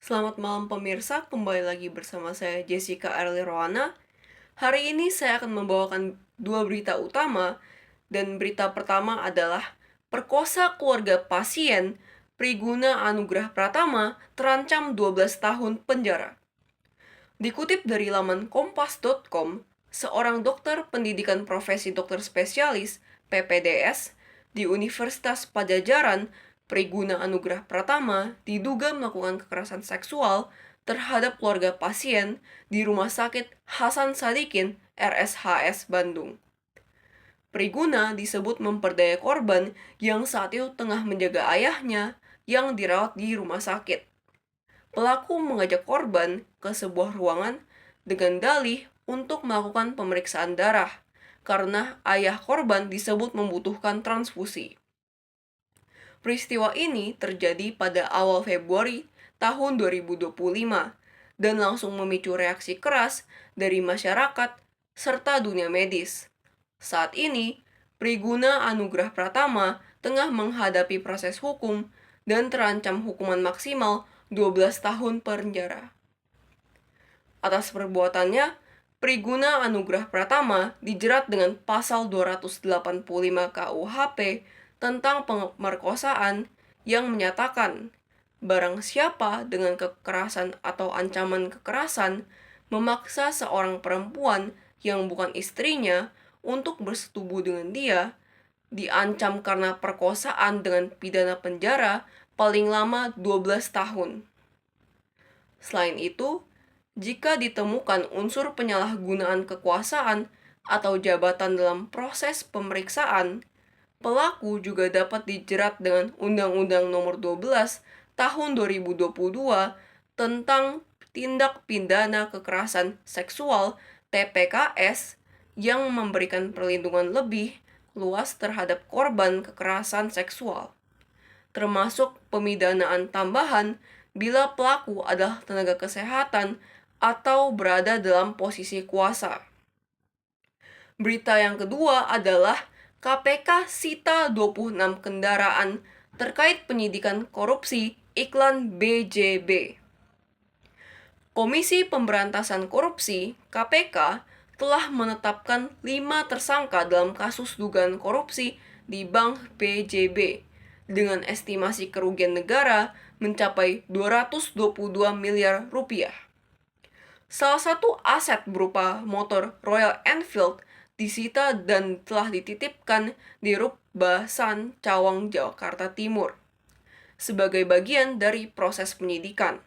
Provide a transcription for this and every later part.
Selamat malam pemirsa, kembali lagi bersama saya Jessica Arli Rohana. Hari ini saya akan membawakan dua berita utama, dan berita pertama adalah perkosa keluarga pasien, Priguna Anugrah Pratama terancam 12 tahun penjara. Dikutip dari laman kompas.com, seorang dokter pendidikan profesi dokter spesialis (PPDS) di Universitas Padjadjaran, Priguna Anugrah Pratama diduga melakukan kekerasan seksual terhadap keluarga pasien di Rumah Sakit Hasan Sadikin RSHS Bandung. Priguna disebut memperdaya korban yang saat itu tengah menjaga ayahnya yang dirawat di rumah sakit. Pelaku mengajak korban ke sebuah ruangan dengan dalih untuk melakukan pemeriksaan darah karena ayah korban disebut membutuhkan transfusi. Peristiwa ini terjadi pada awal Februari tahun 2025 dan langsung memicu reaksi keras dari masyarakat serta dunia medis. Saat ini, Priguna Anugrah Pratama tengah menghadapi proses hukum dan terancam hukuman maksimal 12 tahun penjara. Atas perbuatannya, Priguna Anugrah Pratama dijerat dengan pasal 285 KUHP tentang pemerkosaan yang menyatakan barang siapa dengan kekerasan atau ancaman kekerasan memaksa seorang perempuan yang bukan istrinya untuk bersetubuh dengan dia, diancam karena perkosaan dengan pidana penjara paling lama 12 tahun. Selain itu, jika ditemukan unsur penyalahgunaan kekuasaan atau jabatan dalam proses pemeriksaan, pelaku juga dapat dijerat dengan Undang-Undang Nomor 12 Tahun 2022 tentang Tindak Pidana Kekerasan Seksual (TPKS) yang memberikan perlindungan lebih luas terhadap korban kekerasan seksual, termasuk pemidanaan tambahan bila pelaku adalah tenaga kesehatan atau berada dalam posisi kuasa. Berita yang kedua adalah KPK sita 26 kendaraan terkait penyidikan korupsi iklan BJB. Komisi Pemberantasan Korupsi (KPK) telah menetapkan 5 tersangka dalam kasus dugaan korupsi di Bank BJB dengan estimasi kerugian negara mencapai 222 miliar rupiah. Salah satu aset berupa motor Royal Enfield disita dan telah dititipkan di Rukbasan Cawang, Jakarta Timur, sebagai bagian dari proses penyidikan.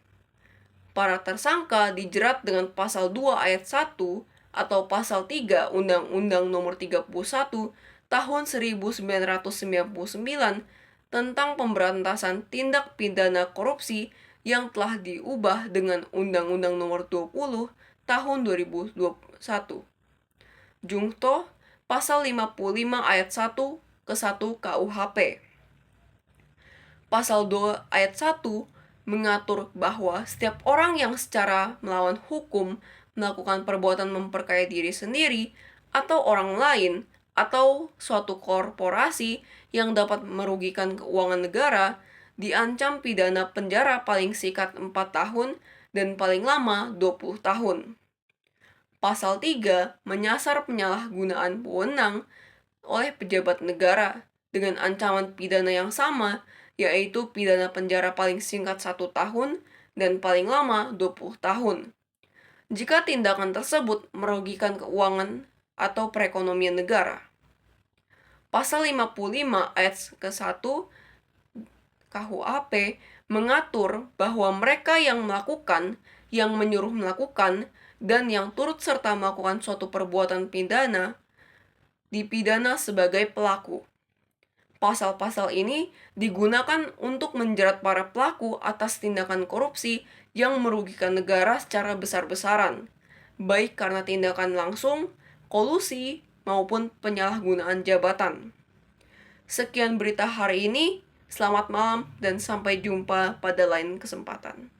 Para tersangka dijerat dengan Pasal 2 Ayat 1 atau Pasal 3 Undang-Undang Nomor 31 Tahun 1999 tentang pemberantasan tindak pidana korupsi yang telah diubah dengan Undang-Undang Nomor 20 Tahun 2021. Jungto Pasal 55 Ayat 1 ke 1 KUHP. Pasal 2 Ayat 1 mengatur bahwa setiap orang yang secara melawan hukum melakukan perbuatan memperkaya diri sendiri atau orang lain atau suatu korporasi yang dapat merugikan keuangan negara diancam pidana penjara paling singkat 4 tahun dan paling lama 20 tahun. Pasal 3 menyasar penyalahgunaan wewenang oleh pejabat negara dengan ancaman pidana yang sama, yaitu pidana penjara paling singkat 1 tahun dan paling lama 20 tahun. Jika tindakan tersebut merugikan keuangan atau perekonomian negara. Pasal 55 ayat ke-1 KUHP mengatur bahwa mereka yang melakukan, yang menyuruh melakukan, dan yang turut serta melakukan suatu perbuatan pidana dipidana sebagai pelaku. Pasal-pasal ini digunakan untuk menjerat para pelaku atas tindakan korupsi yang merugikan negara secara besar-besaran, baik karena tindakan langsung, kolusi, maupun penyalahgunaan jabatan. Sekian berita hari ini, selamat malam dan sampai jumpa pada lain kesempatan.